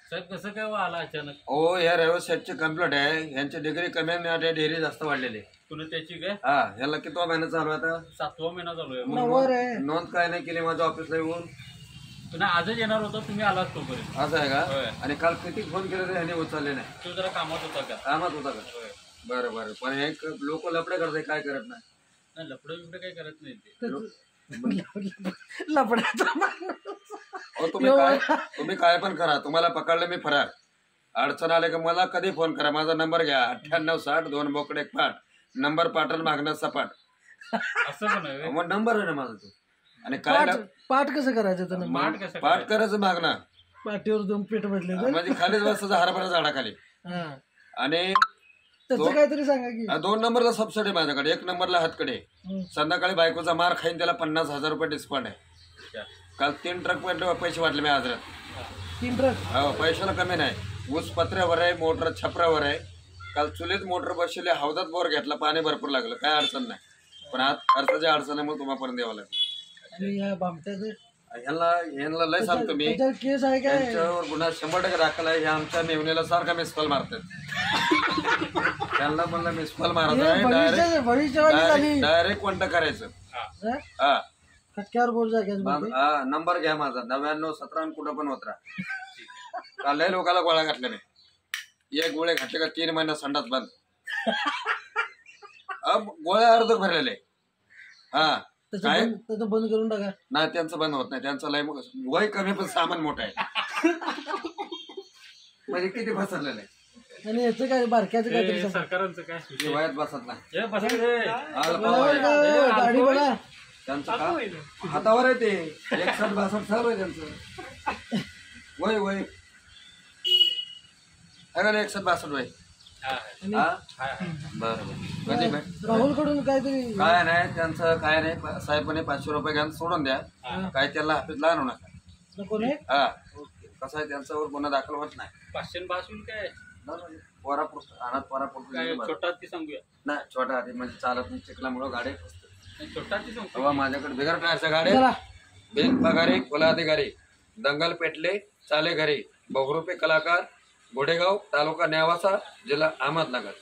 साहेब कसं काय आला अचानक? हो, या रहिवाशाची कंप्लेंट आहे. यांची डिग्री कमी आणि डेअरी जास्त वाढलेली. पुन्हा त्याची काय? हा, याला कितवा महिना चालू आहे आता? 7वा महिना चालू आहे. नोंद काय नाही केली माझ्या ऑफिसला येऊन. पुन्हा आजच येणार होता, तुम्ही आलात तोपर्यंत. असं आहे होय. का? आणि काल किती फोन केले तर ह्याने उचलले नाही. तो जरा कामात होता का? कामात होता का? होय. बरं बरं. पण हे लोक लपडे करते, काय करत नाही. नाही, लपडं बिपडं काही करत नाही ते. लपड्याचा हो, तुम्ही काय पण करा, तुम्हाला पकडलं मी फरार. अडचण आले का मला कधी फोन करा. माझा नंबर घ्या 9860 2 बोकडे 1 पाठ. नंबर पाठल मागणं सपाट. असं पण आहे. मग नंबर आहे ना माझा तो. आणि काय पाठ कसं करायचं त्यानं? माठ कसं पाठ करायचं मागणं पाठीवर 2 पीठ बदले म्हणजे खालीच बसायचं हरभरा झाडाखाली. आणि त्याचं काहीतरी सांगा की. 2 नंबरला सबसिडी माझ्याकडे, 1 नंबरला हातकडे. संध्याकाळी बायकोचा मार खाईन त्याला 50,000 रुपये डिस्काउंट आहे. काल 3 ट्रक पैसे वाटले मी आज. 3 ट्रक? हो, पैशाला कमी नाही. ऊस पत्र्यावर आहे, मोटर छपरावर आहे. काल चुलीत मोटर बसवली, हौदात बोर घेतला, पाणी भरपूर लागलं, काय अडचण नाही. पण आज खर्चाची अडचणीमुळे तुम्हापर्यंत द्यावं लागलं. आणि या भामट्याचं यांना लय सांगतो मी, केस आहे काय? त्यांच्यावर गुन्हा 100% दाखल आहे. हे आमच्या मेवणीला सारखा मिस कॉल मारतात. त्यांना म्हणलं मिस कॉल मारायचा, डायरेक्ट कॉन्टॅक्ट करायचं. हा, खटक्यावर बोल जाग्याच. हा, नंबर घ्या माझा 9917 कुठं पण होत राहा. काल लय लोकांना गोळ्या घातल्या नाही. 1 गोळे घातले का 3 महिना संडास बंद. गोळ्या अर्ध भरलेले. हा, त्याचं बंद करून टाका. नाही, त्यांचं बंद होत नाही. त्यांचं लय वय कमी पण सामान मोठं आहे. म्हणजे किती फसरलेलं आहे. आणि याचं काय बारक्याचं काहीतरी सरकारांचं काय वयात बसत नाही. गाडी बघा त्यांचं का हातावर आहे ते. 61-62 चालू आहे त्यांचं वय. वय आहे ना 61-62 वय. बरं. राहुल कडून काहीतरी काय नाही त्यांचं, काय नाही. साहेबांनी 500 रुपये घ्या, सोडून द्या. काय त्याला हाफीजला आणू नका. हा, कसं आहे त्यांच्यावर गुन्हा दाखल होत नाही. 500 पासून काय पोरापुरतं अनाथ पोरापुरतं छोटा ती सांगूया. नाही, छोटा हाती म्हणजे चालत नाही, चिखल्यामुळे गाडी छोटा ती सांगतो. तेव्हा माझ्याकडे बिगर टायरच्या गाड्या, बिन पगारी खुला अधिकारी, दंगल पेटले चाले घरी, बहुरूपी कलाकार, गोडेगाव, तालुका नेवासा, जिल्हा अहमदनगर.